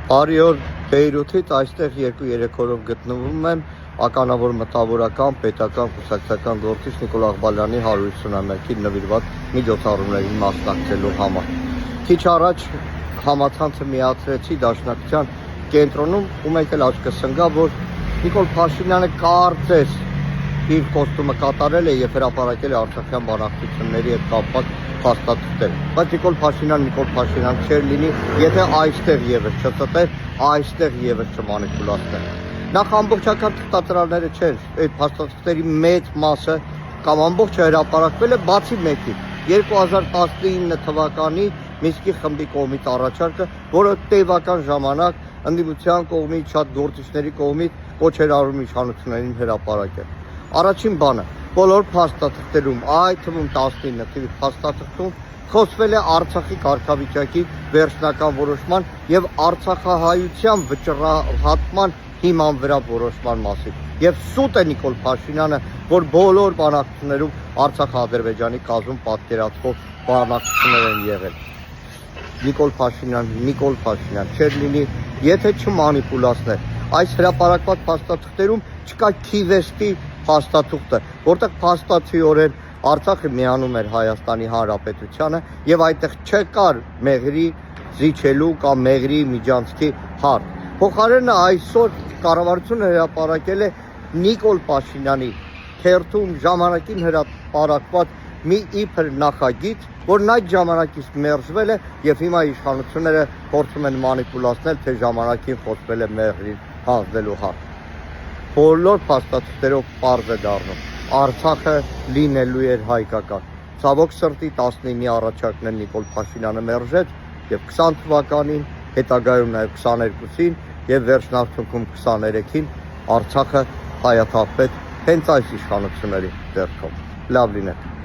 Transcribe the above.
Բարի օր Բեյրութից այստեղ 2-3 օրով գտնվում եմ ականավոր մտավորական պետական կուսակցական գործիչ Նիկոլ Աղբալյանի 150-ամյակին նվիրված միջոցառումներին մասնակցելու համար։ Քիչ առաջ համացանցը միացրեցի Դաշնակցության կենտրոնում ու մեկ էլ աչքս ընկավ, որ Նիկոլ Փաշինյանը կարծես իր խոստումը կատարել է եւ հրապարակել է Արցախյան բանակցությունների հետ կապված փաստաթղթեր։ Բայց Նիկոլ Փաշինյան չէր լինի, եթե այստեղ եւս չծտեր, այստեղ եւս չմանիպուլացներ։ Նախ ամբողջական թղթադրալները չեն, այդ փաստաթղթերի մեծ մասը կամ ամբողջը հրապարակվել է բացի մեկի 2019 թվականի Մինսկի խմբի կողմից առաջարկը, որը տևական ժամանակ ընդդիմության կողմից, շատ գործիչների կողմից կոչ էր արվում իշխանություններին հրապարակել։ Առաջին բանը, բոլոր փաստաթղթերում, այդ թվում 19 թվի փաստաթղթում խոսվել է Արցախի կարգավիճակի վերջնական որոշման եւ Արցախահայության վճռահատման հիման վրա որոշման մասին։ Եվ սուտ է Նիկոլ Փաշինյանը, որ բոլոր բանակցություններում Արցախ-Ադրբեջանի կազմում պատկերացվող բանակցություններ են եղել։ Նիկոլ Փաշինյան չէր լինի, եթե չմանիպուլացներ։ Այս հրապարակված փաստաթղթերում չկա Քիվեստի փաստաթուղթը, որտեղ փաստացիորեն Արցախը միանում էր Հայաստանի Հանրապետությանը եւ այդտեղ չկար մեղրի զիջելու կամ մեղրի միջանցքի հարց։ Փոխարենը այսօր կառավարությունը հրապարակել է Նիկոլ Փաշինյանի թերթում ժամանակին հրապարակված մի իբր նախագիծ, որն այդ ժամանակից մերժվել է եւ հիմա իշխանությունները փորձում են մանիպուլացնել, թե ժամանակին խոսվել է մեղրին հանձնելու հարց։ Բոլոր փաստաթղթերով պարզ է դառնում, Արցախը լինելու էր հայկական։ Ցավոք սրտի 19-ի առաջարկն Նիկոլ Փաշինյանը մերժեց եւ 20 թվականին, հետագայում նաեւ 22-ին եւ վերջնարդյունքում 23-ին Արցախը հայաթափվեց հենց այս իշխանությունների ձեռքով։ Լավ լինեք։